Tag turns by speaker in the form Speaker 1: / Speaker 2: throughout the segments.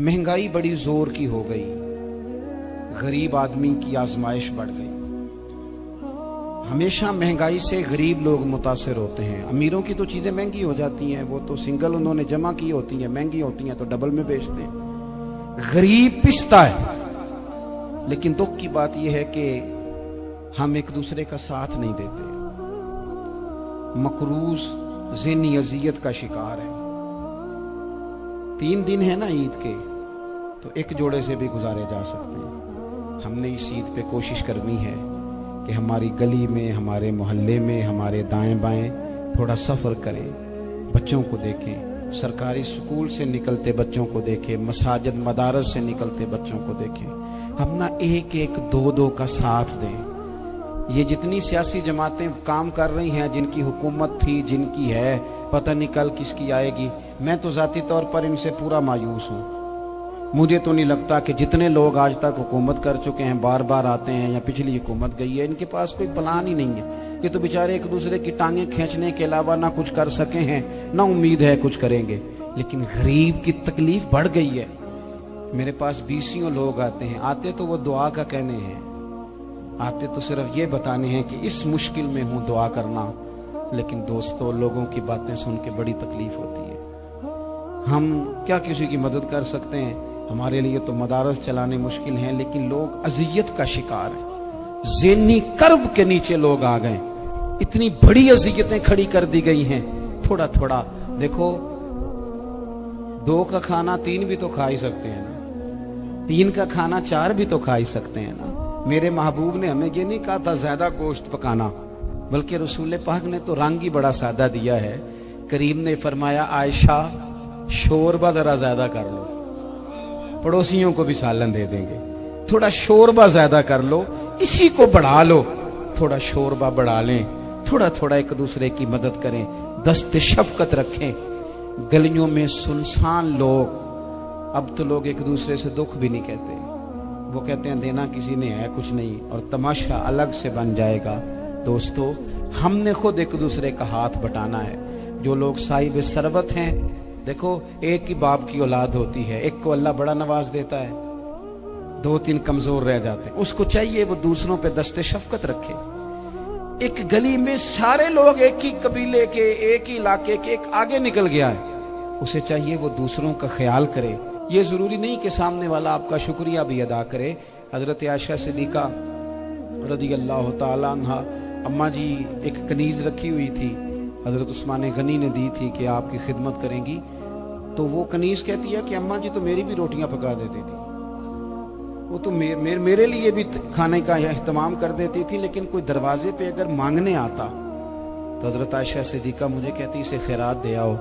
Speaker 1: महंगाई बड़ी जोर की हो गई, गरीब आदमी की आजमाइश बढ़ गई। हमेशा महंगाई से गरीब लोग मुतासिर होते हैं। अमीरों की तो चीजें महंगी हो जाती हैं, वो तो सिंगल उन्होंने जमा की होती हैं, महंगी होती हैं तो डबल में बेचते हैं। गरीब पिसता है। लेकिन दुख की बात यह है कि हम एक दूसरे का साथ नहीं देते। मकरूज ज़हनी अजियत का शिकार है। 3 दिन है ना ईद के, तो एक जोड़े से भी गुजारे जा सकते हैं। हमने इस ईद पे कोशिश करनी है कि हमारी गली में, हमारे मोहल्ले में, हमारे दाएं बाएं थोड़ा सफ़र करें, बच्चों को देखें, सरकारी स्कूल से निकलते बच्चों को देखें, मसाजिद मदारस से निकलते बच्चों को देखें। हम ना एक एक दो दो का साथ दें। ये जितनी सियासी जमातें काम कर रही हैं, जिनकी हुकूमत थी, जिनकी है, पता नहीं कल किसकी आएगी। मैं तो ज़ाती तौर पर इनसे पूरा मायूस हूँ। मुझे तो नहीं लगता कि जितने लोग आज तक हुकूमत कर चुके हैं, बार बार आते हैं या पिछली हुकूमत गई है, इनके पास कोई प्लान ही नहीं है। ये तो बेचारे एक दूसरे की टांगें खींचने के अलावा ना कुछ कर सके हैं, ना उम्मीद है कुछ करेंगे। लेकिन गरीब की तकलीफ बढ़ गई है। मेरे पास 20 लोग आते हैं, आते तो वो दुआ का कहने हैं, आते तो सिर्फ ये बताने हैं कि इस मुश्किल में हूँ, दुआ करना। लेकिन दोस्तों, लोगों की बातें सुन के बड़ी तकलीफ होती है। हम क्या किसी की मदद कर सकते हैं? हमारे लिए तो मदारस चलाने मुश्किल हैं, लेकिन लोग अजियत का शिकार हैं। ज़हनी कर्ब के नीचे लोग आ गए। इतनी बड़ी अजियतें खड़ी कर दी गई हैं। थोड़ा थोड़ा देखो, 2 का खाना 3 भी तो खा ही सकते हैं ना, 3 का खाना 4 भी तो खा ही सकते हैं ना। मेरे महबूब ने हमें ये नहीं कहा था ज्यादा गोश्त पकाना, बल्कि रसूल पाक ने तो रंग ही बड़ा सादा दिया है। करीम ने फरमाया, आयशा शोरबा जरा ज्यादा कर लो, पड़ोसियों को भी सालन दे देंगे। थोड़ा शोरबा ज्यादा कर लो, इसी को बढ़ा लो, थोड़ा शोरबा बढ़ा लें, थोड़ा थोड़ा एक दूसरे की मदद करें, दस्त शफकत रखें। गलियों में सुनसान लोग, अब तो लोग एक दूसरे से दुख भी नहीं कहते, वो कहते हैं देना किसी ने है कुछ नहीं, और तमाशा अलग से बन जाएगा। दोस्तों, हमने खुद एक दूसरे का हाथ बटाना है। जो लोग साहिब सरबत हैं, देखो एक ही बाप की औलाद होती है, एक को अल्लाह बड़ा नवाज देता है, 2-3 कमजोर रह जाते हैं। उसको चाहिए वो दूसरों पे दस्ते शफकत रखे। एक गली में सारे लोग एक ही कबीले के, एक ही इलाके के, एक आगे निकल गया है, उसे चाहिए वो दूसरों का ख्याल करे। ये जरूरी नहीं कि सामने वाला आपका शुक्रिया भी अदा करे। हजरत आयशा सिद्दीका रज़ी अल्लाह तआला अन्हा, अम्मा जी एक कनीज रखी हुई थी, हजरत उस्मान गनी ने दी थी कि आपकी खिदमत करेंगी। तो वो कनीज कहती है कि अम्मा जी तो मेरी भी रोटियां पका देती थी, वो तो मेरे लिए भी खाने का एहतमाम कर देती थी। लेकिन कोई दरवाजे पे अगर मांगने आता तो हजरत आयशा सिद्दीका मुझे कहती इसे खैरात दे आओ।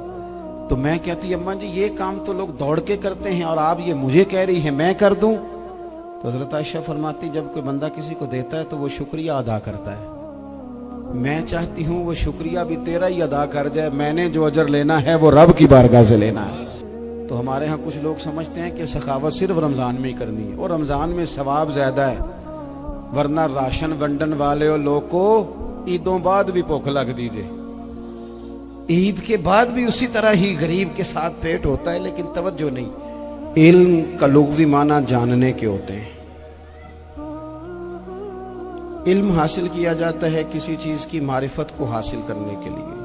Speaker 1: तो मैं कहती अम्मा जी ये काम तो लोग दौड़ के करते हैं और आप ये मुझे कह रही है मैं कर दूं? तो हजरत आयशा फरमाती जब कोई बंदा किसी को देता है तो वो शुक्रिया अदा करता है। मैं चाहती हूँ वो शुक्रिया भी तेरा ही अदा कर जाए, मैंने जो अजर लेना है वो रब की बारगाह से लेना है। तो हमारे यहाँ कुछ लोग समझते हैं कि सखावत सिर्फ रमजान में ही करनी है, और रमजान में सवाब ज्यादा है, वरना राशन वंडन वाले लोग को ईदों बाद भी भूख लग दीजिए, ईद के बाद भी उसी तरह ही गरीब के साथ पेट होता है, लेकिन तवज्जो नहीं। इल्म का लुग़वी माना जानने के होते हैं। इल्म हासिल किया जाता है किसी चीज की मारिफत को हासिल करने के लिए।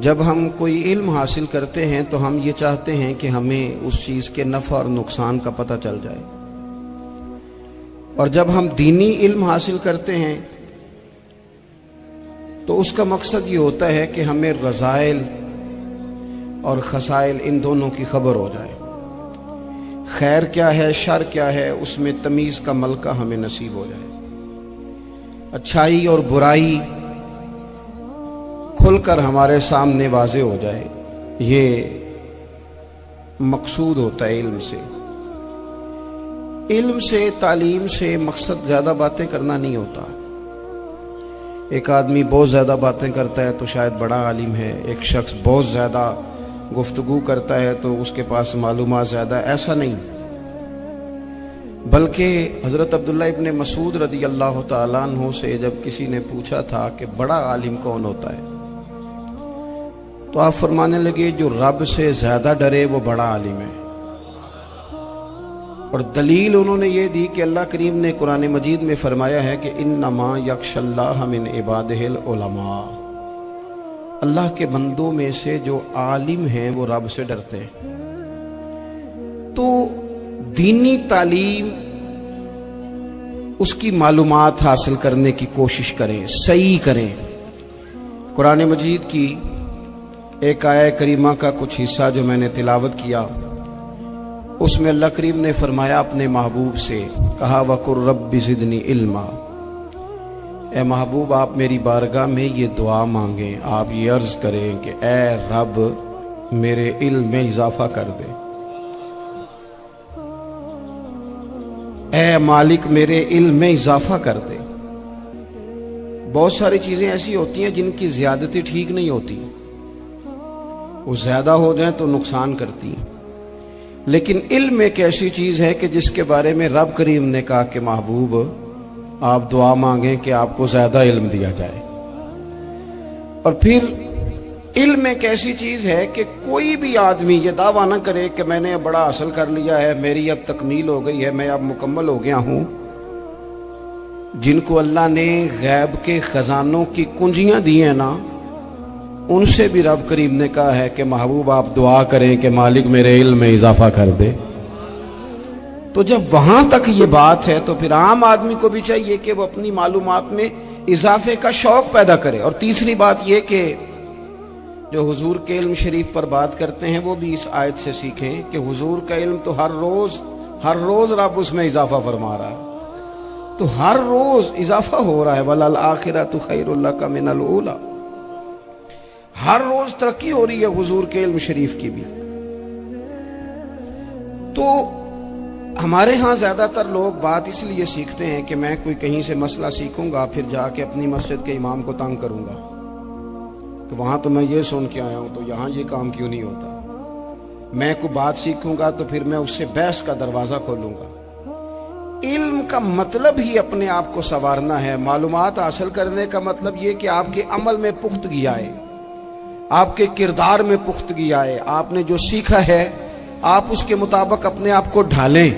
Speaker 1: जब हम कोई इल्म हासिल करते हैं तो हम ये चाहते हैं कि हमें उस चीज के नफा और नुकसान का पता चल जाए। और जब हम दीनी इल्म हासिल करते हैं तो उसका मकसद ये होता है कि हमें रज़ाइल और खसाइल इन दोनों की खबर हो जाए। खैर क्या है, शर क्या है, उसमें तमीज का मलका हमें नसीब हो जाए। अच्छाई और बुराई खुलकर हमारे सामने वाज़े हो जाए, ये मकसूद होता है इल्म से। इल्म से, तालीम से मकसद ज्यादा बातें करना नहीं होता। एक आदमी बहुत ज्यादा बातें करता है तो शायद बड़ा आलिम है, एक शख्स बहुत ज्यादा गुफ्तगू करता है तो उसके पास मालूमात ज्यादा, ऐसा नहीं। बल्कि हजरत अब्दुल्ला इब्ने मसूद रज़ी अल्लाह तआला अन्हु से जब किसी ने पूछा था कि बड़ा आलिम कौन होता है, तो आप फरमाने लगे जो रब से ज्यादा डरे वो बड़ा आलिम है। اور دلیل انہوں نے یہ دی کہ اللہ کریم نے قرآن مجید میں فرمایا ہے کہ انما یخشی اللہ من عبادہ العلماء، اللہ کے بندوں میں سے جو عالم ہیں وہ رب سے ڈرتے ہیں۔ تو دینی تعلیم، اس کی معلومات حاصل کرنے کی کوشش کریں، صحیح کریں۔ قرآن مجید کی ایک آیہ کریمہ کا کچھ حصہ جو میں نے تلاوت کیا، اس میں اللہ کریم نے فرمایا اپنے محبوب سے، کہا وَقُلْ رَبِّ زِدْنِی عِلْمًا، اے محبوب آپ میری بارگاہ میں یہ دعا مانگیں، آپ یہ عرض کریں کہ اے رب میرے علم میں اضافہ کر دے، اے مالک میرے علم میں اضافہ کر دے۔ بہت ساری چیزیں ایسی ہوتی ہیں جن کی زیادتی ٹھیک نہیں ہوتی، وہ زیادہ ہو جائیں تو نقصان کرتی ہیں، لیکن علم ایک ایسی چیز ہے کہ جس کے بارے میں رب کریم نے کہا کہ محبوب آپ دعا مانگیں کہ آپ کو زیادہ علم دیا جائے۔ اور پھر علم ایک ایسی چیز ہے کہ کوئی بھی آدمی یہ دعویٰ نہ کرے کہ میں نے بڑا حاصل کر لیا ہے، میری اب تکمیل ہو گئی ہے، میں اب مکمل ہو گیا ہوں۔ جن کو اللہ نے غیب کے خزانوں کی کنجیاں دی ہیں نا، ان سے بھی رب کریم نے کہا ہے کہ محبوب آپ دعا کریں کہ مالک میرے علم میں اضافہ کر دے۔ تو جب وہاں تک یہ بات ہے تو پھر عام آدمی کو بھی چاہیے کہ وہ اپنی معلومات میں اضافے کا شوق پیدا کرے۔ اور تیسری بات یہ کہ جو حضور کے علم شریف پر بات کرتے ہیں وہ بھی اس آیت سے سیکھیں کہ حضور کا علم تو ہر روز رب اس میں اضافہ فرما رہا ہے، تو ہر روز اضافہ ہو رہا ہے۔ وَلَلْآخِرَةُ خَيْرٌ لَكَ مِنَ الْأُولَىٰ، ہر روز ترقی ہو رہی ہے حضور کے علم شریف کی بھی۔ تو ہمارے ہاں زیادہ تر لوگ بات اس لیے سیکھتے ہیں کہ میں کوئی کہیں سے مسئلہ سیکھوں گا پھر جا کے اپنی مسجد کے امام کو تنگ کروں گا کہ وہاں تو میں یہ سن کے آیا ہوں تو یہاں یہ کام کیوں نہیں ہوتا۔ میں کوئی بات سیکھوں گا تو پھر میں اس سے بحث کا دروازہ کھولوں گا۔ علم کا مطلب ہی اپنے آپ کو سنوارنا ہے۔ معلومات حاصل کرنے کا مطلب یہ کہ آپ کے عمل میں پختگی آئے، آپ کے کردار میں پختگی آئے، آپ نے جو سیکھا ہے آپ اس کے مطابق اپنے آپ کو ڈھالیں۔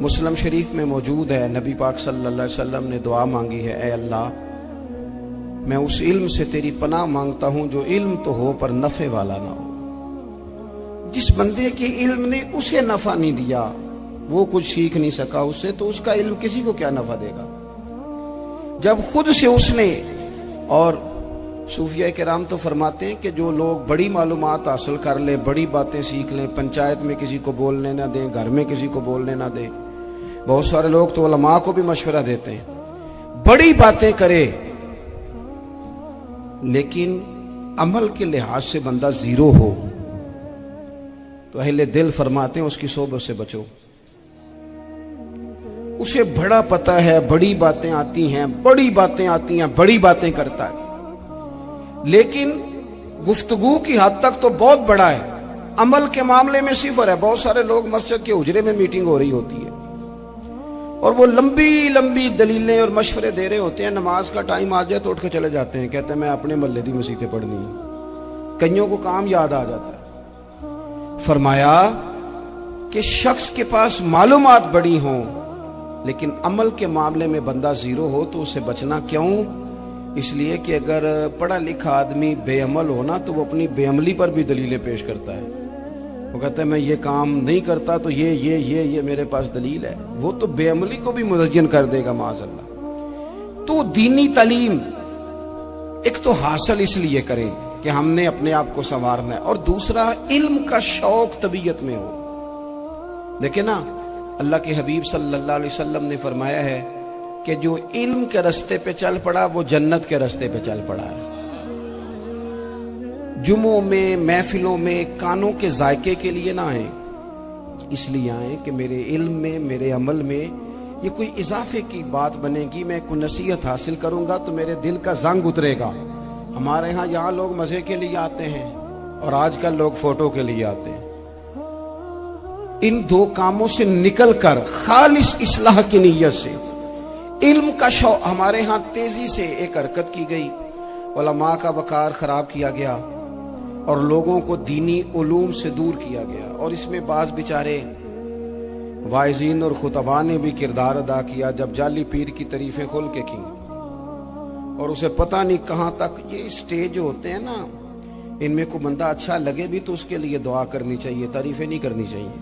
Speaker 1: مسلم شریف میں موجود ہے، نبی پاک صلی اللہ علیہ وسلم نے دعا مانگی ہے، اے اللہ میں اس علم سے تیری پناہ مانگتا ہوں جو علم تو ہو پر نفع والا نہ ہو۔ جس بندے کے علم نے اسے نفع نہیں دیا، وہ کچھ سیکھ نہیں سکا اس سے، تو اس کا علم کسی کو کیا نفع دے گا؟ جب خود سے اس نے، اور صوفیہ کرام تو فرماتے ہیں کہ جو لوگ بڑی معلومات حاصل کر لیں، بڑی باتیں سیکھ لیں، پنچایت میں کسی کو بولنے نہ دیں، گھر میں کسی کو بولنے نہ دیں، بہت سارے لوگ تو علماء کو بھی مشورہ دیتے ہیں، بڑی باتیں کرے لیکن عمل کے لحاظ سے بندہ زیرو ہو تو اہل دل فرماتے ہیں اس کی صحبت سے بچو۔ اسے بڑا پتہ ہے، بڑی باتیں آتی ہیں، بڑی باتیں کرتا ہے، لیکن گفتگو کی حد تک تو بہت بڑا ہے، عمل کے معاملے میں صفر ہے۔ بہت سارے لوگ مسجد کے حجرے میں میٹنگ ہو رہی ہوتی ہے اور وہ لمبی دلیلیں اور مشورے دے رہے ہوتے ہیں، نماز کا ٹائم آ جائے تو اٹھ کے چلے جاتے ہیں، کہتے ہیں میں اپنے محلے دی مسیتیں پڑھنی ہیں۔ کئیوں کو کام یاد آ جاتا ہے۔ فرمایا کہ شخص کے پاس معلومات بڑی ہوں لیکن عمل کے معاملے میں بندہ زیرو ہو تو اسے بچنا کیوں؟ اس لیے کہ اگر پڑھا لکھا آدمی بے عمل ہونا تو وہ اپنی بے عملی پر بھی دلیلیں پیش کرتا ہے۔ وہ کہتا ہے میں یہ کام نہیں کرتا تو یہ میرے پاس دلیل ہے، وہ تو بے عملی کو بھی مزین کر دے گا معاذ اللہ۔ تو دینی تعلیم ایک تو حاصل اس لیے کریں کہ ہم نے اپنے آپ کو سنوارنا ہے، اور دوسرا علم کا شوق طبیعت میں ہو۔ دیکھیں نا، اللہ کے حبیب صلی اللہ علیہ وسلم نے فرمایا ہے کہ جو علم کے رستے پہ چل پڑا وہ جنت کے رستے پہ چل پڑا ہے۔ جمعوں میں، محفلوں میں کانوں کے ذائقے کے لیے نہ آئیں، اس لیے آئیں کہ میرے علم میں، میرے عمل میں یہ کوئی اضافے کی بات بنے گی، میں کوئی نصیحت حاصل کروں گا تو میرے دل کا زنگ اترے گا۔ ہمارے ہاں یہاں لوگ مزے کے لیے آتے ہیں اور آج کل لوگ فوٹو کے لیے آتے ہیں۔ ان دو کاموں سے نکل کر خالص اصلاح کی نیت سے علم کا شوق، ہمارے ہاں تیزی سے ایک حرکت کی گئی، علماء کا وقار خراب کیا گیا اور لوگوں کو دینی علوم سے دور کیا گیا، اور اس میں بعض بیچارے वाइज़ीन और खुतबा ने भी किरदार अदा किया जब जाली पीर की तारीफें खुल के की, और उसे पता नहीं कहाँ तक। ये स्टेज होते हैं ना, इनमें को बंदा अच्छा लगे भी तो उसके लिए दुआ करनी चाहिए, तारीफें नहीं करनी चाहिए।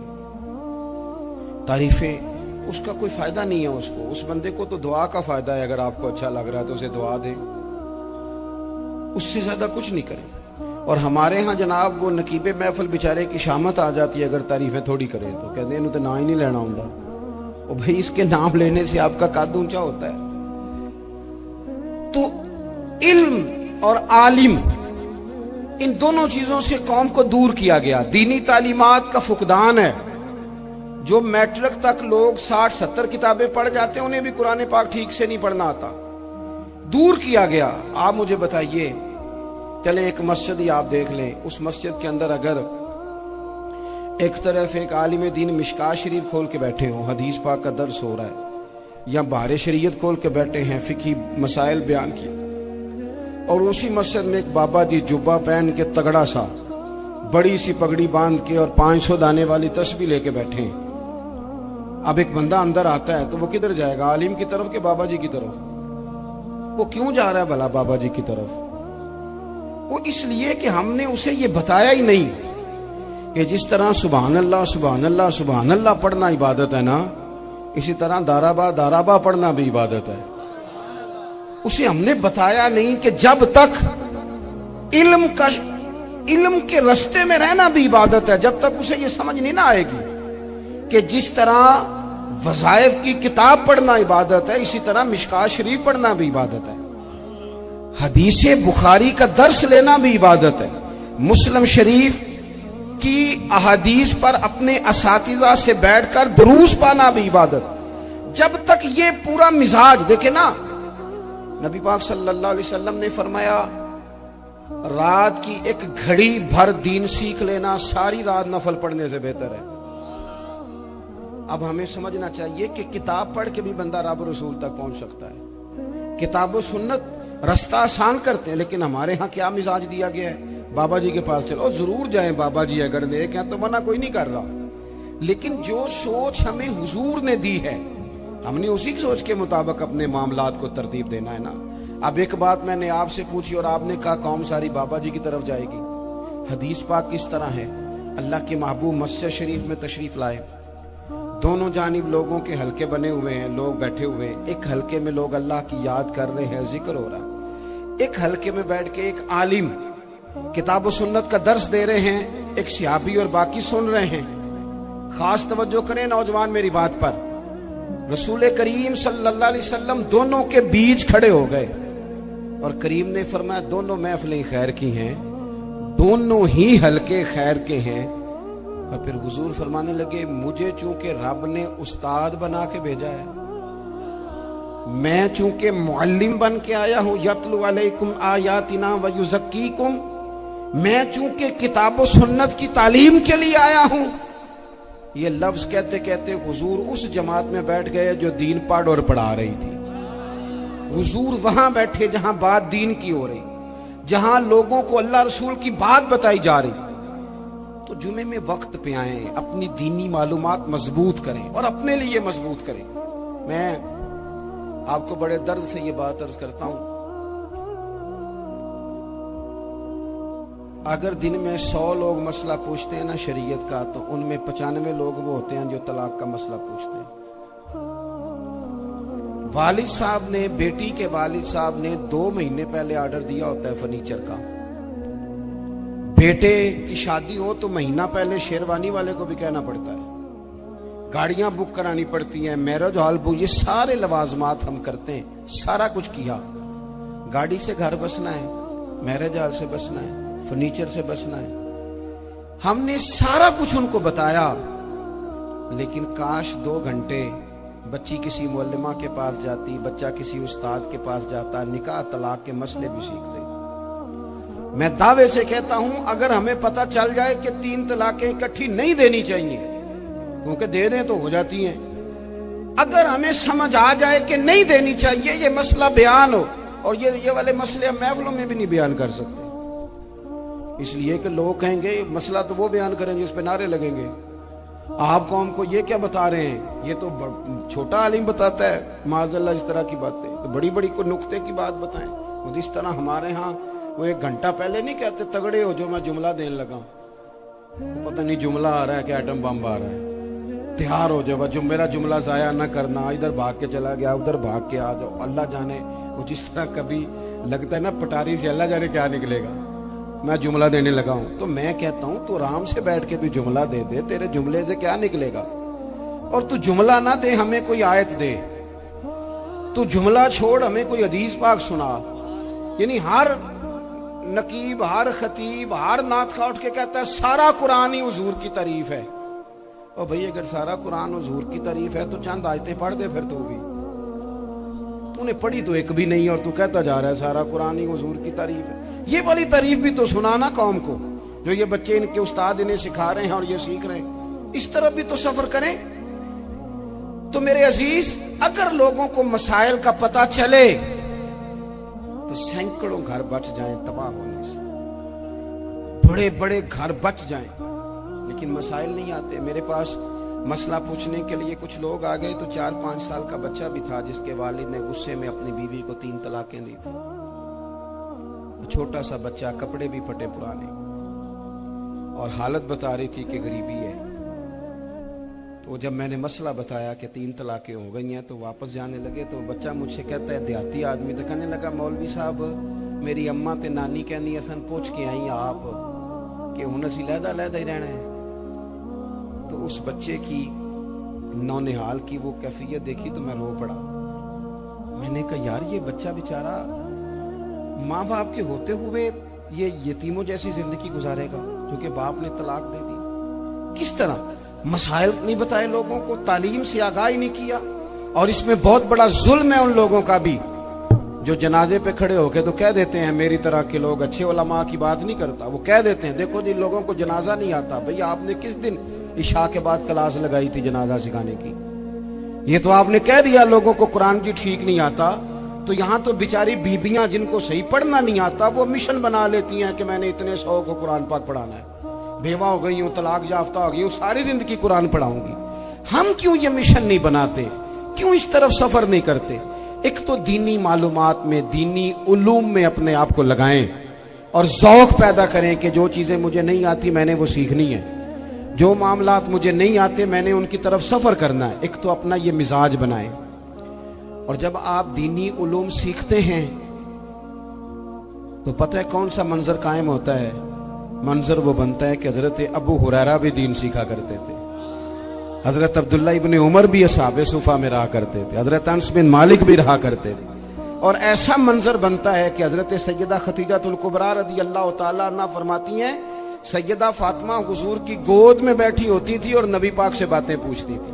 Speaker 1: तारीफें उसका कोई फायदा नहीं है उसको, उस बंदे को तो दुआ का फायदा है। अगर आपको अच्छा लग रहा है तो उसे दुआ दें, उससे ज्यादा कुछ नहीं करें। और हमारे यहाँ जनाब वो नकीबे महफिल बेचारे की शामत आ जाती है अगर तारीफें थोड़ी करें तो, कहते हैं इन्हें तो ना ही नहीं लेना होता। और भाई इसके नाम लेने से आपका कद ऊंचा होता है। तो इल्म और आलिम, इन दोनों चीजों से कौम को दूर किया गया। दीनी तालीमात का फुकदान है। जो मैट्रिक तक लोग 60-70 किताबें पढ़ जाते हैं उन्हें भी कुरान पाक ठीक से नहीं पढ़ना आता, दूर किया गया। आप मुझे बताइए, चले एक मस्जिद ही आप देख लें, उस मस्जिद के अंदर अगर एक तरफ एक आलिम दीन मिशकात शरीफ खोल के बैठे हो, हदीस पाक का दर्स हो रहा है, या बाहर शरीयत खोल के बैठे हैं, फिकी मसाइल बयान किए, और उसी मस्जिद में एक बाबा जी जुब्बा पहन के तगड़ा सा बड़ी सी पगड़ी बांध के और 500 दाने वाली तस्बीह लेके बैठे हैं। अब एक बंदा अंदर आता है तो वो किधर जाएगा, आलिम की तरफ के बाबा जी की तरफ? वो क्यों जा रहा है भला बाबा जी की तरफ? वो इसलिए कि हमने उसे ये बताया ही नहीं कि जिस तरह सुभान अल्लाह सुभान अल्लाह सुभान अल्लाह पढ़ना इबादत है ना, इसी तरह दाराबा दाराबा पढ़ना भी इबादत है। उसे हमने बताया नहीं कि जब तक इल्म के रास्ते में रहना भी इबादत है, जब तक उसे ये समझ नहीं ना आएगी कि जिस तरह वज़ाइफ की किताब पढ़ना इबादत है, इसी तरह मिशकात शरीफ पढ़ना भी इबादत है, हदीस बुखारी का दर्स लेना भी इबादत है, मुस्लिम शरीफ की अहादीस पर अपने असातिज़ा से बैठकर दुरूस पाना भी इबादत। जब तक ये पूरा मिजाज देखे ना, नबी पाक सल्लल्लाहु अलैहि वसल्लम ने फरमाया रात की एक घड़ी भर दीन सीख लेना सारी रात नफल पढ़ने से बेहतर है। अब हमें समझना चाहिए कि किताब पढ़ के भी बंदा रब रसूल तक पहुंच सकता है। किताब व सुन्नत रास्ता आसान करते हैं, लेकिन हमारे यहाँ क्या मिजाज दिया गया है, बाबा जी के पास चलो, जरूर जाएं बाबा जी अगर नेक हैं तो, मना कोई नहीं कर रहा, लेकिन जो सोच हमें हुजूर ने दी है हमने उसी की सोच के मुताबिक अपने मामलात को तरतीब देना है ना। अब एक बात मैंने आपसे पूछी और आपने कहा कौम सारी बाबा जी की तरफ जाएगी। हदीस पाक किस तरह है, अल्लाह के महबूब मस्जिद शरीफ में तशरीफ लाए, दोनों जानिब लोगों के हलके बने हुए हैं, लोग बैठे हुए हैं। एक हलके में लोग अल्लाह की याद कर रहे हैं, जिक्र हो रहा है। एक हलके में बैठ के एक आलिम किताब सुन्नत का दर्स दे रहे हैं, एक सिहाबी और बाकी सुन रहे हैं। खास तवज्जो करें नौजवान मेरी बात पर, रसूल करीम सल्लल्लाहु अलैहि वसल्लम दोनों के बीच खड़े हो गए और करीम ने फरमाया दोनों महफिलें खैर की हैं, दोनों ही हलके खैर के हैं। और फिर हुजूर फरमाने लगे मुझे चूंकि रब ने उस्ताद बना के भेजा है, मैं चूंकि मुअल्लिम बन के आया हूं, यतलु अलैकुम आयातिना व युज़क्कीकुम, मैं चूंकि किताब सुन्नत की तालीम के लिए आया हूं। ये लफ्ज कहते कहते हुजूर उस जमात में बैठ गए जो दीन पढ़ और पढ़ा रही थी। हुजूर वहां बैठे जहां बात दीन की हो रही, जहां लोगों को अल्लाह रसूल की बात बताई जा रही। तो जुमे में वक्त पे आए, अपनी दीनी मालूमात मजबूत करें और अपने लिए मजबूत करें। मैं आपको बड़े दर्द से ये बात अर्ज करता हूं, अगर दिन में 100 लोग मसला पूछते हैं ना शरीयत का, तो उनमें 95 लोग वो होते हैं जो तलाक का मसला पूछते हैं। वालिद साहब ने, बेटी के वालिद साहब ने 2 महीने पहले ऑर्डर दिया होता है फर्नीचर का। बेटे की शादी हो तो महीना पहले शेरवानी वाले को भी कहना पड़ता है, गाड़ियां बुक करानी पड़ती हैं, मैरिज हॉल बुक, ये सारे लवाजमात हम करते हैं। सारा कुछ किया, गाड़ी से घर बसना है, मैरिज हॉल से बसना है, फर्नीचर से बसना है, हमने सारा कुछ उनको बताया। लेकिन काश 2 घंटे बच्ची किसी मुअल्लिमा के पास जाती, बच्चा किसी उस्ताद के पास जाता, निकाह तलाक के मसले भी सीखते। मैं दावे से कहता हूं अगर हमें पता चल जाए कि 3 तलाकें इकट्ठी नहीं देनी चाहिए, क्योंकि दे दें तो हो जाती हैं, अगर हमें समझ आ जाए कि नहीं देनी चाहिए, ये मसला बयान हो, और ये वाले मसले हम महफिलों में भी नहीं बयान कर सकते, इसलिए कि लोग कहेंगे मसला तो वो बयान करेंगे जिस पे नारे लगेंगे। آپ قوم کو یہ کیا بتا رہے ہیں؟ یہ تو چھوٹا عالم بتاتا ہے معاذ اللہ اس طرح کی باتیں، تو بڑی بڑی کوئی نقطے کی بات بتائیں۔ وہ جس طرح ہمارے ہاں وہ 1 گھنٹہ پہلے نہیں کہتے تگڑے ہو جو میں جملہ دینے لگا، پتہ نہیں جملہ آ رہا ہے کہ ایٹم بم آ رہا ہے، تیار ہو جاؤ، جو میرا جملہ ضائع نہ کرنا، ادھر بھاگ کے چلا گیا ادھر بھاگ کے آ جاؤ، اللہ جانے وہ جس طرح کبھی لگتا ہے نا پٹاری سے اللہ جانے کیا نکلے گا، میں جملہ دینے لگا ہوں۔ تو میں کہتا ہوں تو آرام سے بیٹھ کے بھی جملہ دے دے، تیرے جملے سے کیا نکلے گا؟ اور تو جملہ نہ دے ہمیں کوئی آیت دے، تو جملہ چھوڑ ہمیں کوئی حدیث پاک سنا۔ یعنی ہر نقیب، ہر خطیب، ہر نعت خواہ اٹھ کے کہتا ہے سارا قرآن ہی حضور کی تعریف ہے۔ اور بھئی اگر سارا قرآن حضور کی تعریف ہے تو چند آیتیں پڑھ دے پھر تو بھی، تو نے پڑھی تو ایک بھی نہیں اور تو کہتا جا رہا ہے سارا قرآن ہی حضور کی تعریف ہے۔ یہ والی تعریف بھی تو سنانا قوم کو، جو یہ بچے ان کے استاد انہیں سکھا رہے ہیں اور یہ سیکھ رہے ہیں، اس طرف بھی تو سفر کریں۔ تو میرے عزیز، اگر لوگوں کو مسائل کا پتہ چلے تو سینکڑوں گھر بچ جائیں تباہ ہونے سے، بڑے بڑے گھر بچ جائیں، لیکن مسائل نہیں آتے۔ میرے پاس مسئلہ پوچھنے کے لیے کچھ لوگ آ گئے تو 4-5 سال کا بچہ بھی تھا جس کے والد نے غصے میں اپنی بیوی کو 3 طلاقیں دی تھی، چھوٹا سا بچہ، کپڑے بھی پھٹے پرانے، اور حالت بتا رہی تھی کہ غریبی ہے۔ تو جب میں نے مسئلہ بتایا کہ 3 طلاقیں ہو گئی ہیں تو واپس جانے لگے، تو بچہ مجھ سے کہتا ہے دیہاتی آدمی، تو کہنے لگا مولوی صاحب میری اماں تے نانی کہنی اسن پوچھ کے آئی آپ کہ ہن اسی لہدا ہی رہنا ہے۔ تو اس بچے کی نونہال کی وہ کیفیت دیکھی تو میں رو پڑا۔ میں نے کہا یار یہ بچہ بیچارہ ماں باپ کے ہوتے ہوئے یہ یتیموں جیسی زندگی گزارے گا کیونکہ باپ نے طلاق دے دی۔ کس طرح مسائل نہیں بتائے لوگوں کو، تعلیم سے آگاہی نہیں کیا۔ اور اس میں بہت بڑا ظلم ہے ان لوگوں کا بھی جو جنازے پہ کھڑے ہو کے تو کہہ دیتے ہیں، میری طرح کے لوگ اچھے علماء کی بات نہیں کرتا، وہ کہہ دیتے ہیں دیکھو جی لوگوں کو جنازہ نہیں آتا۔ بھئی آپ نے کس دن عشاء کے بعد کلاس لگائی تھی جنازہ سکھانے کی؟ یہ تو آپ نے کہہ دیا لوگوں کو قرآن کی ٹھیک نہیں آتا، تو یہاں تو بیچاری بیبیاں جن کو صحیح پڑھنا نہیں آتا وہ مشن بنا لیتی ہیں کہ میں نے اتنے 100 کو قرآن پاک پڑھانا ہے، بیوہ ہو گئی ہوں، طلاق یافتہ ہو گئی ہوں، ساری زندگی قرآن پڑھاؤں گی۔ ہم کیوں یہ مشن نہیں بناتے؟ کیوں اس طرف سفر نہیں کرتے؟ ایک تو دینی معلومات میں، دینی علوم میں اپنے آپ کو لگائیں اور ذوق پیدا کریں کہ جو چیزیں مجھے نہیں آتی میں نے وہ سیکھنی ہے، جو معاملات مجھے نہیں آتے میں نے ان کی طرف سفر کرنا ہے۔ ایک تو اپنا یہ مزاج بنائیں، اور جب آپ دینی علوم سیکھتے ہیں تو پتہ ہے کون سا منظر قائم ہوتا ہے؟ منظر وہ بنتا ہے کہ حضرت ابو ہریرہ بھی دین سیکھا کرتے تھے، حضرت عبداللہ ابن عمر بھی اصحاب صفہ میں رہا کرتے تھے، حضرت انس بن مالک بھی رہا کرتے تھے، اور ایسا منظر بنتا ہے کہ حضرت سیدہ خدیجہ الکبریٰ رضی اللہ تعالیٰ عنہا فرماتی ہیں سیدہ فاطمہ حضور کی گود میں بیٹھی ہوتی تھی اور نبی پاک سے باتیں پوچھتی تھی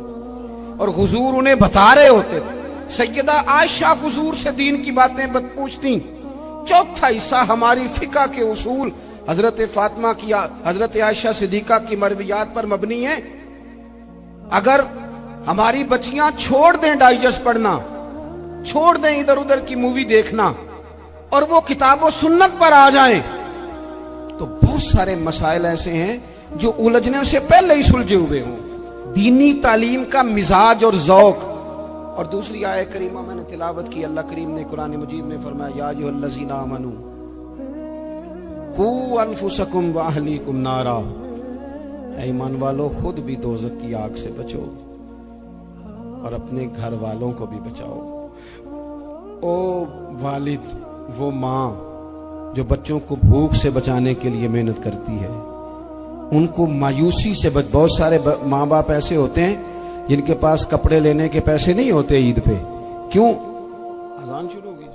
Speaker 1: اور حضور انہیں بتا رہے ہوتے تھے۔ سیدہ عائشہ حضور سے دین کی باتیں پوچھتی۔ چوتھا حصہ ہماری فقہ کے اصول حضرت فاطمہ کی، حضرت عائشہ صدیقہ کی مرویات پر مبنی ہے۔ اگر ہماری بچیاں چھوڑ دیں ڈائجسٹ پڑھنا، چھوڑ دیں ادھر ادھر کی مووی دیکھنا اور وہ کتاب و سنت پر آ جائیں تو بہت سارے مسائل ایسے ہیں جو الجھنے سے پہلے ہی سلجھے ہوئے ہوں۔ دینی تعلیم کا مزاج اور ذوق۔ اور دوسری آیت کریمہ میں نے تلاوت کی، اللہ کریم نے قرآن مجید میں فرمایا یا ایھا الذین آمنوا قوا انفسکم واہلیکم نارا، اے ایمان والو خود بھی دوزخ کی آگ سے بچو اور اپنے گھر والوں کو بھی بچاؤ۔ او والد، وہ ماں جو بچوں کو بھوک سے بچانے کے لیے محنت کرتی ہے، ان کو مایوسی سے بہت سارے ماں باپ ایسے ہوتے ہیں جن کے پاس کپڑے لینے کے پیسے نہیں ہوتے عید پہ، کیوں؟ اذان شروع ہو گئی۔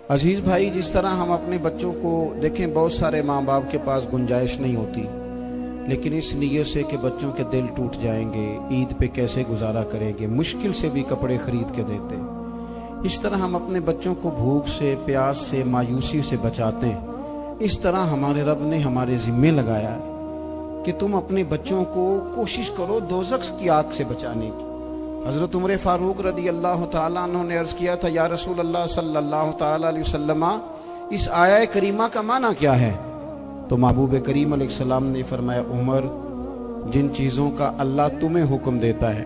Speaker 1: عزیز بھائی، جس طرح ہم اپنے بچوں کو دیکھیں، بہت سارے ماں باپ کے پاس گنجائش نہیں ہوتی، لیکن اس نیت سے کہ بچوں کے دل ٹوٹ جائیں گے، عید پہ کیسے گزارا کریں گے، مشکل سے بھی کپڑے خرید کے دیتے۔ اس طرح ہم اپنے بچوں کو بھوک سے، پیاس سے، مایوسی سے بچاتے ہیں۔ اس طرح ہمارے رب نے ہمارے ذمے لگایا ہے کہ تم اپنے بچوں کو کوشش کرو دوزخ کی آگ سے بچانے کی۔ حضرت عمر فاروق رضی اللہ تعالیٰ عنہ نے عرض کیا تھا یا رسول اللہ صلی اللہ تعالیٰ علیہ وسلم، اس آیہ کریمہ کا معنی کیا ہے؟ تو محبوب کریم علیہ السلام نے فرمایا عمر، जिन चीजों का अल्लाह तुम्हें हुक्म देता है,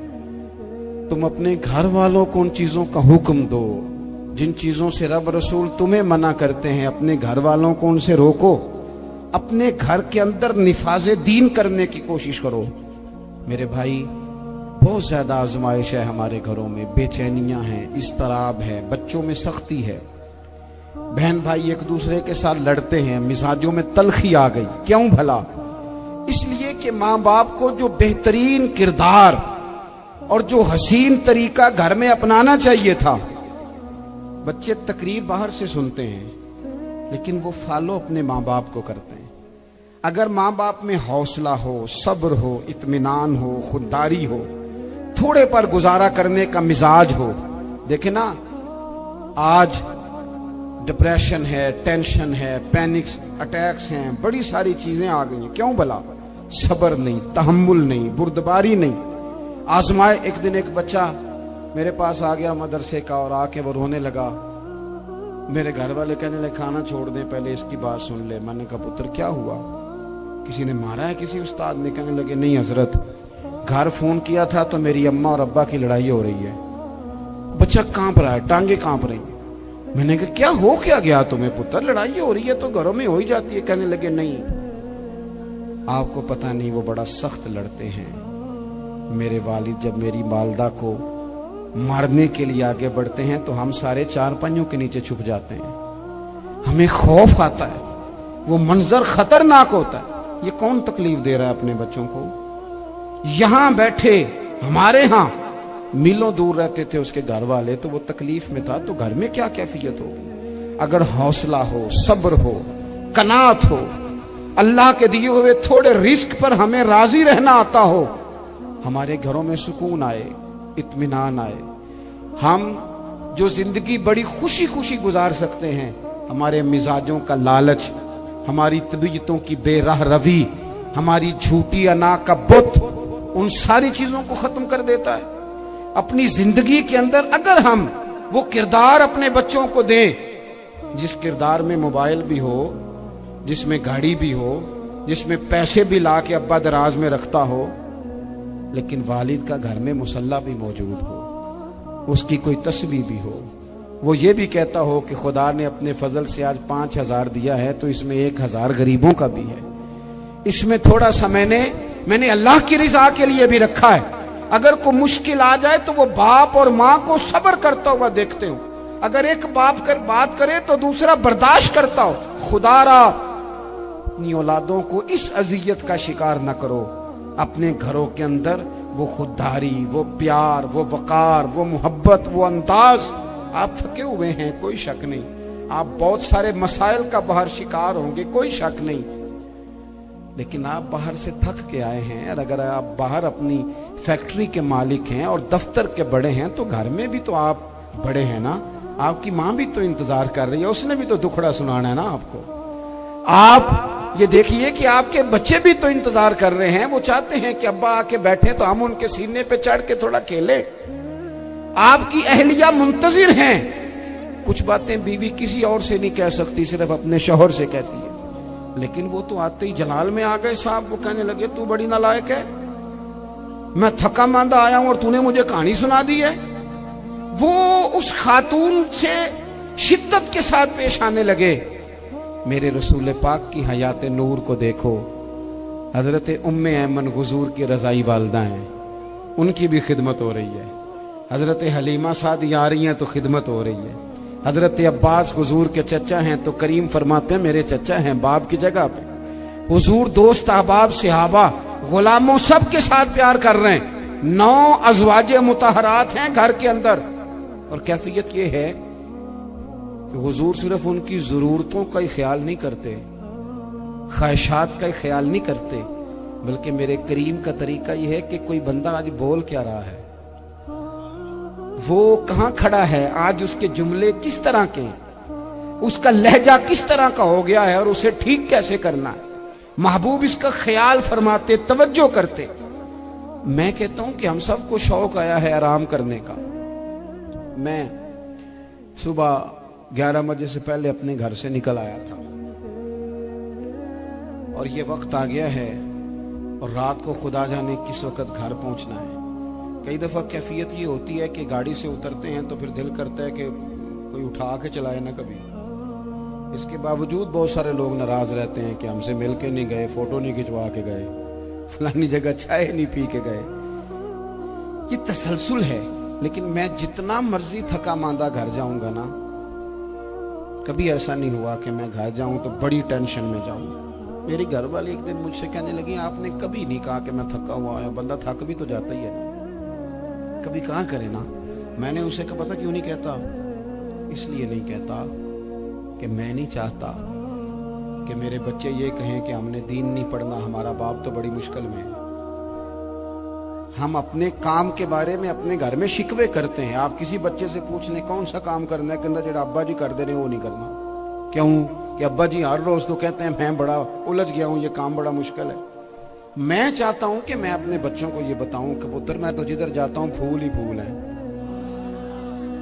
Speaker 1: तुम अपने घर वालों को उन चीजों का हुक्म दो। जिन चीजों से रब रसूल तुम्हें मना करते हैं, अपने घर वालों को उनसे रोको। अपने घर के अंदर निफाजे दीन करने की कोशिश करो। मेरे भाई, बहुत ज्यादा आजमाइश है हमारे घरों में, बेचैनियां हैं, इस्तराब है, बच्चों में सख्ती है, बहन भाई एक दूसरे के साथ लड़ते हैं, मिजाजों में तलखी आ गई। क्यों भला? इसलिए कि माँ बाप को जो बेहतरीन किरदार और जो हसीन तरीका घर में अपनाना चाहिए था, बच्चे तकरीर बाहर से सुनते हैं लेकिन वो फॉलो अपने माँ बाप को करते हैं। अगर माँ बाप में हौसला हो, सब्र हो, इत्मीनान हो, खुददारी हो, थोड़े पर गुजारा करने का मिजाज हो। देखे ना, आज डिप्रेशन है, टेंशन है, पैनिक्स अटैक्स हैं, बड़ी सारी चीजें आ गई हैं। क्यों भला? सब्र नहीं, तहम्मुल नहीं, बुर्दबारी नहीं। आजमाए। एक दिन एक बच्चा मेरे पास आ गया मदरसे का और आके वो रोने लगा। मेरे घर वाले कहने लगे खाना छोड़ दें, पहले इसकी बात सुन ले। मैंने कहा पुत्र क्या हुआ, किसी ने मारा है किसी उस्ताद ने? कहने लगे नहीं हजरत, घर फोन किया था तो मेरी अम्मा और अब्बा की लड़ाई हो रही है। बच्चा कांप रहा है, टांगे कांप रही। मैंने कहा क्या हो क्या गया तुम्हें पुत्र, लड़ाई हो रही है तो घरों में हो ही जाती है। कहने लगे नहीं, आपको पता नहीं वो बड़ा सख्त लड़ते हैं। मेरे वालिद जब मेरी वालदा को मारने के लिए आगे बढ़ते हैं तो हम सारे चारपाइयों के नीचे छुप जाते हैं, हमें खौफ आता है, वो मंजर खतरनाक होता है। ये कौन तकलीफ दे रहा है अपने बच्चों को? यहां बैठे हमारे यहां मीलों दूर रहते थे उसके घर वाले, तो वो तकलीफ में था, तो घर में क्या कैफियत होगी? अगर हौसला हो, सब्र हो, कनात हो, अल्लाह के दिए हुए थोड़े रिस्क पर हमें राजी रहना आता हो, हमारे घरों में सुकून आए, इत्मीनान आए। हम जो जिंदगी बड़ी खुशी खुशी गुजार सकते हैं, हमारे मिजाजों का लालच, हमारी तबीयतों की बेराह रवी, हमारी झूठी अना का बुत, उन सारी चीजों को खत्म कर देता है। अपनी जिंदगी के अंदर अगर हम वो किरदार अपने बच्चों को दें, जिस किरदार में मोबाइल भी हो, जिसमें गाड़ी भी हो, जिसमें पैसे भी ला के अब्बा दराज में रखता हो, लेकिन वालिद का घर में मुसल्ला भी मौजूद हो, उसकी कोई तस्वीर भी हो, वो ये भी कहता हो कि खुदा ने अपने फजल से आज 5,000 दिया है तो इसमें 1,000 गरीबों का भी है, इसमें थोड़ा सा मैंने अल्लाह की रिजा के लिए भी रखा है। अगर कोई मुश्किल आ जाए तो वो बाप और माँ को सब्र करता हुआ देखते हो। अगर एक बाप कर बात करे तो दूसरा बर्दाश्त करता हो। खुदारा अपनी औलादों को इस अजियत का शिकार न करो। अपने घरों के अंदर वो खुददारी, वो प्यार, वो वकार, वो मोहब्बत, वो अंदाज। आप थके हुए हैं, कोई शक नहीं, आप बहुत सारे मसाइल का बाहर शिकार होंगे, कोई शक नहीं, लेकिन आप बाहर से थक के आए हैं। और अगर आप बाहर अपनी फैक्ट्री के मालिक हैं और दफ्तर के बड़े हैं तो घर में भी तो आप बड़े हैं ना। आपकी माँ भी तो इंतजार कर रही है, उसने भी तो दुखड़ा सुनाना है ना आपको। आप ये देखिए कि आपके बच्चे भी तो इंतजार कर रहे हैं, वो चाहते हैं कि अब्बा आके बैठे तो हम उनके सीने पे चढ़ के थोड़ा खेले। आपकी अहलिया मुंतजिर हैं। कुछ बातें बीवी किसी और से नहीं कह सकती, सिर्फ अपने शौहर से कहती है। लेकिन वो तो आते ही जलाल में आ गए साहब। वो कहने लगे तू बड़ी नालायक है, मैं थका मांदा आया हूं और तूने मुझे कहानी सुना दी है। वो उस खातून से शिद्दत के साथ पेश आने लगे। मेरे रसूल पाक की हयात नूर को देखो, हजरत उम्मे ऐमन हुजूर की रजाई वालदा हैं, उनकी भी खिदमत हो रही है। हजरत हलीमा सादी आ रही हैं तो खिदमत हो रही है। हजरत अब्बास हुजूर के चचा हैं तो करीम फरमाते हैं मेरे चचा हैं बाप की जगह पे। हुजूर दोस्त अहबाब सहाबा गुलामों सब के साथ प्यार कर रहे हैं। 9 अज़वाजे मुतहरात हैं घर के अंदर। और कैफियत ये है कि हुजूर सिर्फ उनकी जरूरतों का ही ख्याल नहीं करते, ख्वाहिशात का ही ख्याल नहीं करते, बल्कि मेरे करीम का तरीका यह है कि कोई बंदा आज बोल क्या रहा है, वो कहां खड़ा है, आज उसके जुमले किस तरह के, उसका लहजा किस तरह का हो गया है और उसे ठीक कैसे करना है। महबूब इसका ख्याल फरमाते, तवज्जो करते। मैं कहता हूं कि हम सबको शौक आया है आराम करने का। मैं सुबह 11 बजे से पहले अपने घर से निकल आया था और ये वक्त आ गया है اور رات کو خدا جانے کس وقت گھر پہنچنا ہے۔ کئی دفعہ کیفیت یہ ہوتی ہے کہ گاڑی سے اترتے ہیں تو پھر دل کرتا ہے کہ کوئی اٹھا کے چلائے نہ کبھی۔ اس کے باوجود بہت سارے لوگ ناراض رہتے ہیں کہ ہم سے مل کے نہیں گئے، فوٹو نہیں کھنچوا کے گئے، فلانی جگہ چائے نہیں پی کے گئے۔ یہ تسلسل ہے۔ لیکن میں جتنا مرضی تھکا ماندہ گھر جاؤں گا نا، کبھی ایسا نہیں ہوا کہ میں گھر جاؤں تو بڑی ٹینشن میں جاؤں۔ میری گھر والی ایک دن مجھ سے کہنے لگی آپ نے کبھی نہیں کہا کہ میں تھکا ہوا ہوں، بندہ تھک بھی تو جاتا ہی ہے، کبھی کہاں کرے نا۔ میں نے اسے کہا پتہ کیوں نہیں کہتا؟ اس لیے نہیں کہتا کہ میں نہیں چاہتا کہ میرے بچے یہ کہیں کہ ہم نے دین نہیں پڑھنا، ہمارا باپ تو بڑی مشکل میں ہے۔ ہم اپنے کام کے بارے میں اپنے گھر میں شکوے کرتے ہیں۔ آپ کسی بچے سے پوچھ لیں کون سا کام کرنا ہے، کہنا جڑا ابا جی کر دے رہے وہ نہیں کرنا۔ کیوں؟ کہ ابا جی ہر روز تو کہتے ہیں میں بڑا الجھ گیا ہوں، یہ کام بڑا مشکل ہے۔ میں چاہتا ہوں کہ میں اپنے بچوں کو یہ بتاؤں کہ پتر میں تو جدھر جاتا ہوں پھول ہی پھول ہیں،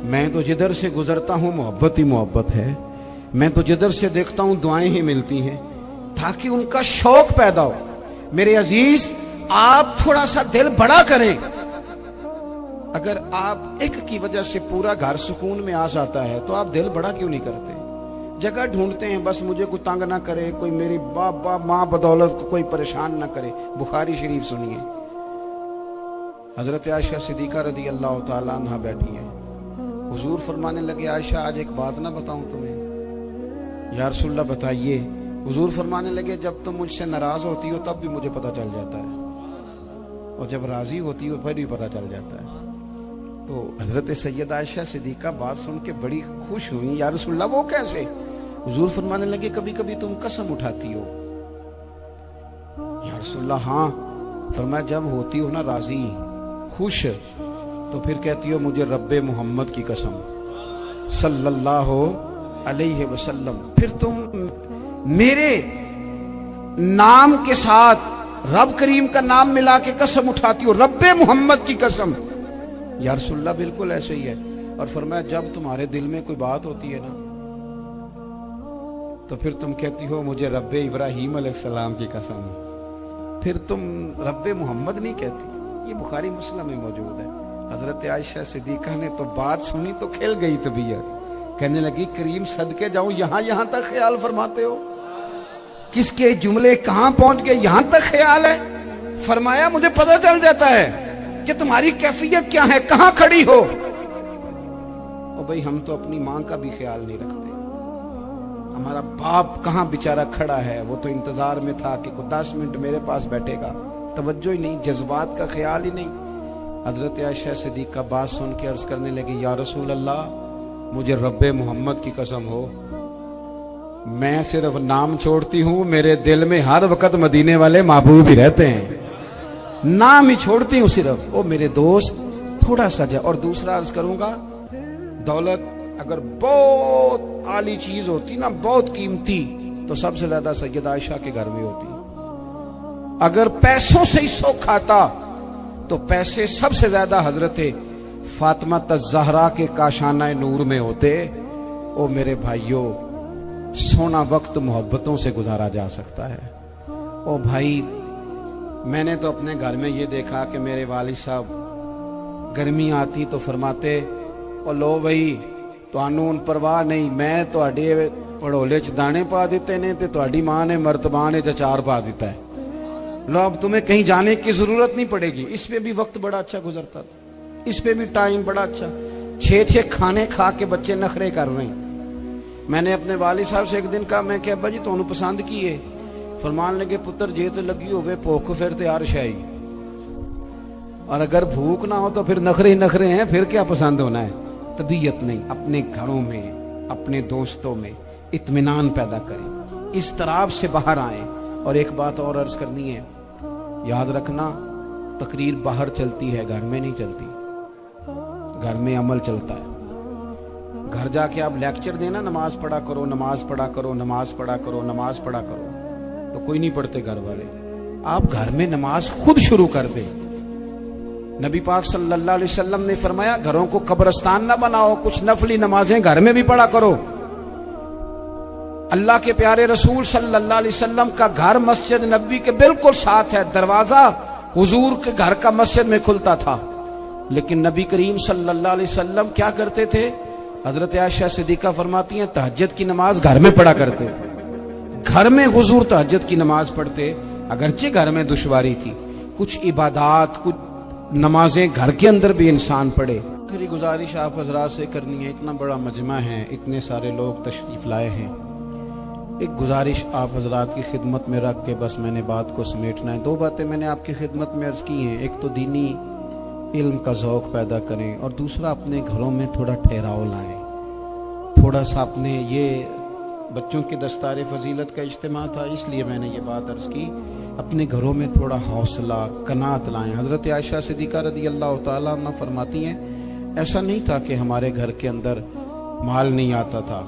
Speaker 1: میں تو جدھر سے گزرتا ہوں محبت ہی محبت ہے، میں تو جدھر سے دیکھتا ہوں دعائیں ہی ملتی ہیں، تاکہ ان کا شوق پیدا ہو۔ میرے عزیز، آپ تھوڑا سا دل بڑا کریں۔ اگر آپ ایک کی وجہ سے پورا گھر سکون میں آ جاتا ہے تو آپ دل بڑا کیوں نہیں کرتے؟ جگہ ڈھونڈتے ہیں بس مجھے کوئی تنگ نہ کرے، کوئی میری باپ ماں بدولت کو کوئی پریشان نہ کرے۔ بخاری شریف سنیے، حضرت عائشہ صدیقہ رضی اللہ تعالیٰ عنہ بیٹھی ہیں، حضور فرمانے لگے عائشہ آج ایک بات نہ بتاؤں تمہیں؟ یا رسول اللہ بتائیے۔ حضور فرمانے لگے جب تم مجھ سے ناراض ہوتی ہو تب بھی مجھے پتہ چل جاتا ہے، اور جب راضی ہوتی ہو پھر بھی پتہ چل جاتا ہے۔ تو حضرت سیدہ عائشہ صدیقہ بات سن کے بڑی خوش ہوئی، یا رسول اللہ وہ کیسے؟ حضور فرمانے لگے کبھی کبھی تم قسم اٹھاتی ہو۔ یا رسول اللہ ہاں۔ فرمایا جب ہوتی ہو نا راضی خوش تو پھر کہتی ہو مجھے رب محمد کی قسم صلی اللہ علیہ وسلم، پھر تم میرے نام کے ساتھ رب کریم کا نام ملا کے قسم اٹھاتی ہو، رب محمد کی قسم۔ یا رسول اللہ بالکل ایسے ہی ہے۔ اور فرمایا جب تمہارے دل میں کوئی بات ہوتی ہے نا تو پھر تم کہتی ہو مجھے رب ابراہیم علیہ السلام کی قسم، پھر تم رب محمد نہیں کہتی۔ یہ بخاری مسلم میں موجود ہے۔ حضرت عائشہ صدیقہ نے تو بات سنی تو کھل گئی طبیعت، کہنے لگی کریم صدقے جاؤں یہاں تک خیال فرماتے ہو؟ کس کے جملے کہاں پہنچ گئے، یہاں تک خیال ہے؟ فرمایا مجھے پتہ چل جاتا ہے کہ تمہاری کیفیت کیا ہے، کہاں کھڑی ہو۔ اور بھئی ہم تو اپنی ماں کا بھی خیال نہیں رکھتے، ہمارا باپ کہاں بیچارہ کھڑا ہے، وہ تو انتظار میں تھا کہ کوئی 10 منٹ میرے پاس بیٹھے گا، توجہ ہی نہیں، جذبات کا خیال ہی نہیں۔ حضرت عائشہ صدیقہ بات سن کے عرض کرنے لگی یا رسول اللہ مجھے رب محمد کی قسم ہو، میں صرف نام چھوڑتی ہوں، میرے دل میں ہر وقت مدینے والے محبوب ہی رہتے ہیں، نام ہی چھوڑتی ہوں صرف، وہ میرے دوست تھوڑا سا جا۔ اور دوسرا عرض کروں گا، دولت اگر بہت عالی چیز ہوتی نا، بہت قیمتی، تو سب سے زیادہ سیدہ عائشہ کے گھر میں ہوتی۔ اگر پیسوں سے ہی سو کھاتا تو پیسے سب سے زیادہ حضرت فاطمہ الزہرا کے کاشانہ نور میں ہوتے۔ او میرے بھائیوں، سونا وقت محبتوں سے گزارا جا سکتا ہے۔ او بھائی، میں نے تو اپنے گھر میں یہ دیکھا کہ میرے والد صاحب گرمی آتی تو فرماتے او لو بھائی تانوں پرواہ نہیں، میں تواڈے پڑھولے چ دانے پا دیتے نے تے تواڈی ماں نے مرتبہ نے چار پا دیتا ہے، لو اب تمہیں کہیں جانے کی ضرورت نہیں پڑے گی۔ اس پہ بھی وقت بڑا اچھا گزرتا تھا، اس پہ بھی ٹائم بڑا اچھا۔ 6 کھانے کھا کے بچے نخرے کر رہے ہیں۔ میں نے اپنے والد صاحب سے ایک دن کہا، میں کہ ابا جی تانوں پسند کی ہے؟ فرمان لگے پتر جے تے لگی ہوئے بھوک پھر تے ہر شے، اور اگر بھوک نہ ہو تو پھر نخرے ہی نخرے ہیں، پھر کیا پسند ہونا ہے؟ طبیعت نہیں۔ اپنے گھروں میں اپنے دوستوں میں اطمینان پیدا کریں، اضطراب سے باہر آئیں۔ اور ایک بات اور عرض کرنی ہے، یاد رکھنا تقریر باہر چلتی ہے، گھر میں نہیں چلتی، گھر میں عمل چلتا ہے۔ گھر جا کے آپ لیکچر دینا نماز پڑھا کرو، نماز پڑھا کرو، نماز پڑھا کرو، نماز پڑھا کرو، تو کوئی نہیں پڑھتے گھر والے۔ آپ گھر میں نماز خود شروع کر دیں۔ نبی پاک صلی اللہ علیہ وسلم نے فرمایا گھروں کو قبرستان نہ بناؤ، کچھ نفلی نمازیں گھر میں بھی پڑھا کرو۔ अल्लाह के प्यारे रसूल सल्लल्लाहु अलैहि वसल्लम का घर मस्जिद नबी के बिल्कुल साथ है, दरवाजा हुजूर के घर का मस्जिद में खुलता था। लेकिन नबी करीम सल्लल्लाहु अलैहि वसल्लम क्या करते थे? हजरत आयशा सिद्दीका फरमाती हैं तहज्जुद की नमाज घर में पढ़ा करते। घर में हुजूर तहज्जुद की नमाज पढ़ते, अगरचे घर में दुश्वारी थी, कुछ इबादत कुछ नमाजें घर के अंदर भी इंसान पढ़े। मेरी गुजारिश आप हजरात से करनी है, इतना बड़ा मजमा है, इतने सारे लोग तशरीफ लाए हैं, एक गुजारिश आप हजरात की खिदमत में रख के बस मैंने बात को समेटना है। दो बातें मैंने आपकी खिदमत में अर्ज की हैं, एक तो दीनी इल्म का ज़ौक़ पैदा करें और दूसरा अपने घरों में थोड़ा ठहराव लाएं। थोड़ा सा अपने ये बच्चों के दस्तार फजीलत का इज्तिमा था, इसलिए मैंने ये बात अर्ज की, अपने घरों में थोड़ा हौसला कनात लाएं। हजरत आयशा सिद्दीका रदी अल्लाह तआला अन्हा फरमाती हैं ऐसा नहीं था कि हमारे घर के अंदर माल नहीं आता था,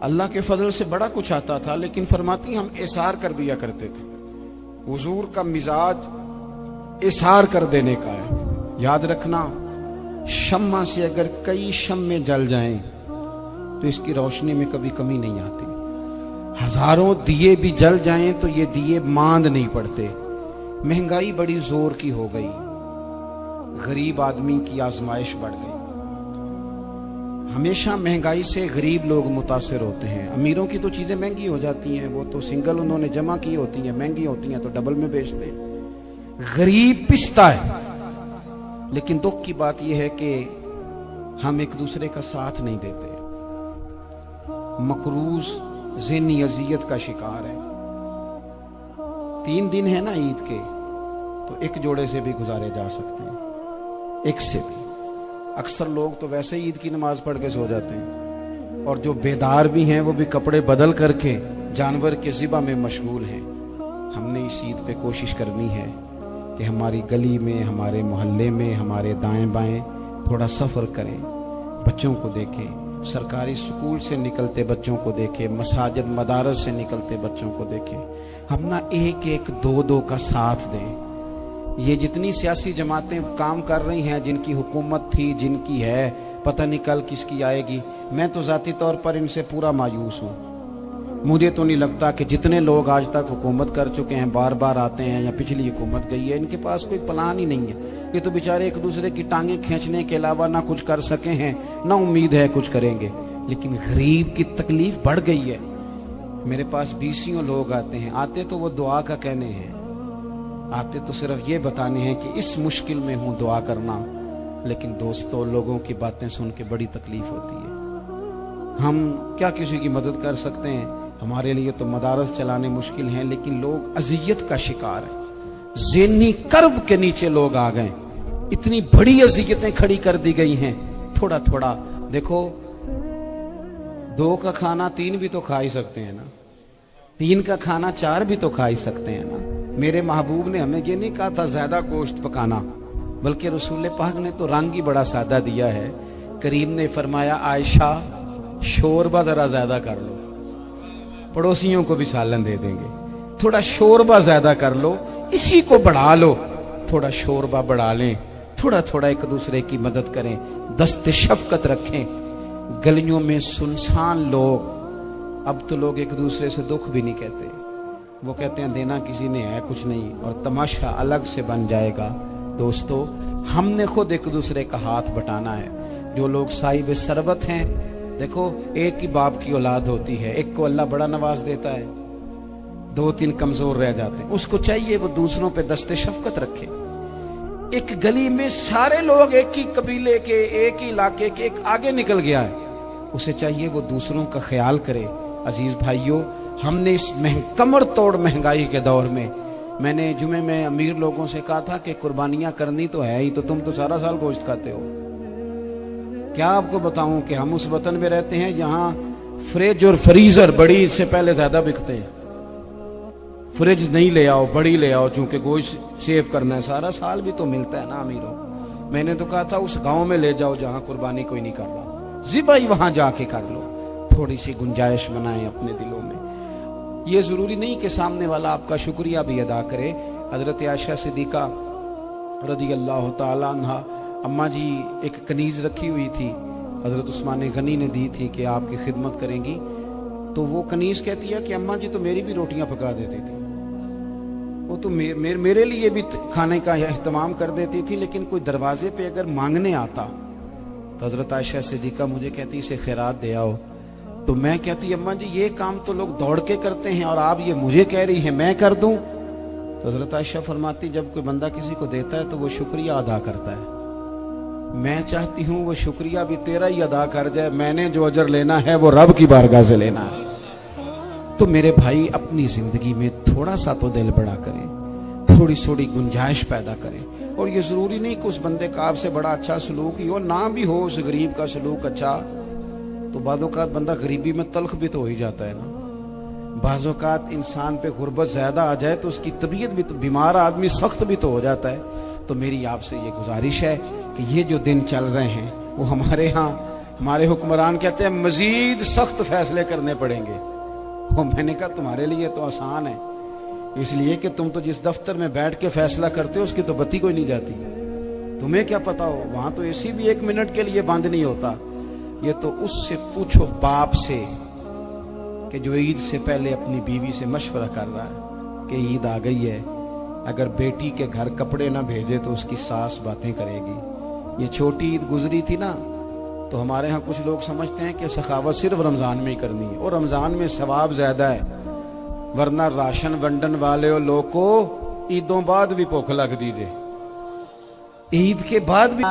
Speaker 1: अल्लाह के फजल से बड़ा कुछ आता था, लेकिन फरमाती हम इसार कर दिया करते थे। हुजूर का मिजाज इसार कर देने का है। याद रखना, शम्मा से अगर कई शम्मे जल जाएं तो इसकी रोशनी में कभी कमी नहीं आती। हजारों दिए भी जल जाएं तो ये दिए मांद नहीं पड़ते। महंगाई बड़ी जोर की हो गई, गरीब आदमी की आजमाइश बढ़ गई। हमेशा महंगाई से गरीब लोग मुतासिर होते हैं। अमीरों की तो चीजें महंगी हो जाती हैं, वो तो सिंगल उन्होंने जमा की होती हैं, महंगी होती हैं तो डबल में बेचते हैं। गरीब पिसता है। लेकिन दुख की बात यह है कि हम एक दूसरे का साथ नहीं देते। मकरूज ज़हनी अजियत का शिकार है। 3 दिन है ना ईद के, तो एक जोड़े से भी गुजारे जा सकते हैं, एक से भी। अक्सर लोग तो वैसे ही ईद की नमाज पढ़ के सो जाते हैं, और जो बेदार भी हैं वो भी कपड़े बदल करके जानवर के ज़िबा में मशगूल हैं। हमने इस ईद पे कोशिश करनी है कि हमारी गली में, हमारे मोहल्ले में, हमारे दाएं बाएं थोड़ा सफ़र करें, बच्चों को देखें, सरकारी स्कूल से निकलते बच्चों को देखें, मसाजिद मदारस से निकलते बच्चों को देखें। हम ना एक एक दो दो का साथ दें। ये जितनी सियासी जमातें काम कर रही हैं, जिनकी हुकूमत थी, जिनकी है, पता नहीं कल किसकी आएगी, मैं तो ज़ाती तौर पर इनसे पूरा मायूस हूँ। मुझे तो नहीं लगता कि जितने लोग आज तक हुकूमत कर चुके हैं, बार बार आते हैं या पिछली हुकूमत गई है, इनके पास कोई प्लान ही नहीं है। ये तो बेचारे एक दूसरे की टांगें खींचने के अलावा ना कुछ कर सके हैं, ना उम्मीद है कुछ करेंगे। लेकिन गरीब की तकलीफ बढ़ गई है। मेरे पास 20 लोग आते हैं, आते तो वो दुआ का कहने हैं, आते तो सिर्फ ये बताने हैं कि इस मुश्किल में हूँ, दुआ करना। लेकिन दोस्तों, लोगों की बातें सुन के बड़ी तकलीफ होती है। हम क्या किसी की मदद कर सकते हैं? हमारे लिए तो मदारस चलाने मुश्किल हैं, लेकिन लोग अजियत का शिकार हैं। ज़हनी कर्ब के नीचे लोग आ गए, इतनी बड़ी अजियतें खड़ी कर दी गई हैं। थोड़ा थोड़ा देखो, 2 का खाना 3 भी तो खा ही सकते हैं ना, 3 का खाना 4 भी तो खा ही सकते हैं ना। मेरे महबूब ने हमें ये नहीं कहा था ज्यादा गोश्त पकाना, बल्कि रसूल पाक ने तो रंग ही बड़ा सादा दिया है। करीम ने फरमाया, आयशा शोरबा जरा ज्यादा कर लो, पड़ोसियों को भी सालन दे देंगे, थोड़ा शोरबा ज्यादा कर लो, इसी को बढ़ा लो, थोड़ा शोरबा बढ़ा लें, थोड़ा थोड़ा एक दूसरे की मदद करें, दस्त शफकत रखें। गलियों में सुनसान लोग, अब तो लोग एक दूसरे से दुख भी नहीं कहते, वो कहते हैं देना किसी ने है कुछ नहीं, और तमाशा अलग से बन जाएगा। दोस्तों, हमने खुद एक दूसरे का हाथ बटाना है। जो लोग साहिब सरबत हैं, देखो एक ही बाप की औलाद होती है, एक को अल्लाह बड़ा नवाज देता है, 2-3 कमजोर रह जाते हैं। उसको चाहिए वो दूसरों पे दस्ते शफकत रखे। एक गली में सारे लोग एक ही कबीले के, एक ही इलाके के, एक आगे निकल गया है, उसे चाहिए वो दूसरों का ख्याल करे। अजीज भाइयों, हमने इस कमर तोड़ महंगाई के दौर में, मैंने जुमे में अमीर लोगों से कहा था कि कुर्बानियां करनी तो है ही, तो तुम तो सारा साल गोश्त खाते हो। क्या आपको बताऊं कि हम उस वतन में रहते हैं जहां फ्रिज और फ्रीजर बड़ी से पहले ज्यादा बिकते हैं। फ्रिज नहीं ले आओ, बड़ी ले आओ, चूंकि गोश्त सेव करना है, सारा साल भी तो मिलता है ना अमीरों। मैंने तो कहा था उस गांव में ले जाओ जहां कुर्बानी कोई नहीं कर रहा, ज़िबा ही वहां जाके कर लो। थोड़ी सी गुंजाइश बनाएं अपने दिलों में। ये जरूरी नहीं कि सामने वाला आपका शुक्रिया भी अदा करे। हजरत आयशा सिद्दीका रदी अल्लाह तआला अन्हा, अम्मा जी एक कनीज रखी हुई थी, हजरत उस्मान गनी ने दी थी कि आपकी खिदमत करेंगी। तो वो कनीज कहती है कि अम्मा जी तो मेरी भी रोटियां पका देती थी, वो तो मेरे लिए भी खाने का एहतमाम कर देती थी, लेकिन कोई दरवाजे पे अगर मांगने आता तो हजरत आयशा सिद्दीका मुझे कहती इसे खैरात दे आओ, तो मैं कहती अम्मा जी ये काम तो लोग दौड़ के करते हैं और आप ये मुझे कह रही है मैं कर दूं। तो हजरत आयशा फरमाती जब कोई बंदा किसी को देता है तो वो शुक्रिया अदा करता है, मैं चाहती हूं वो शुक्रिया भी तेरा ही अदा कर जाए, मैंने जो अजर लेना है वो रब की बारगाह से लेना है। तो मेरे भाई अपनी जिंदगी में थोड़ा सा तो दिल बड़ा करें, थोड़ी थोड़ी गुंजाइश पैदा करें, और ये जरूरी नहीं कि उस बंदे का आपसे बड़ा अच्छा सलूक ही हो, ना भी हो उस गरीब का सलूक अच्छा, तो बाज़-औक़ात बंदा गरीबी में तल्ख भी तो हो ही जाता है ना। बाज़-औक़ात इंसान पे गुर्बत ज्यादा आ जाए तो उसकी तबीयत भी तो, बीमार आदमी सख्त भी तो हो जाता है। तो मेरी आपसे ये गुजारिश है कि ये जो दिन चल रहे हैं वो हमारे यहाँ हमारे हुक्मरान कहते हैं मजीद सख्त फैसले करने पड़ेंगे। वो मैंने कहा तुम्हारे लिए तो आसान है, इसलिए कि तुम तो जिस दफ्तर में बैठ के फैसला करते हो उसकी तो बत्ती कोई नहीं जाती, तुम्हें क्या पता हो, वहां तो एसी भी 1 मिनट के लिए बंद नहीं होता। ये तो उससे पूछो बाप से कि जो ईद से पहले अपनी बीवी से मशवरा कर रहा है कि ईद आ गई है, अगर बेटी के घर कपड़े ना भेजे तो उसकी सास बातें करेगी। ये छोटी ईद गुजरी थी ना, तो हमारे यहाँ कुछ लोग समझते हैं कि सखावत सिर्फ रमजान में ही करनी है, और रमजान में सवाब ज्यादा है, वरना राशन वंडन वाले लोग को ईदों बाद भी भूख लग दीजिए, ईद के बाद भी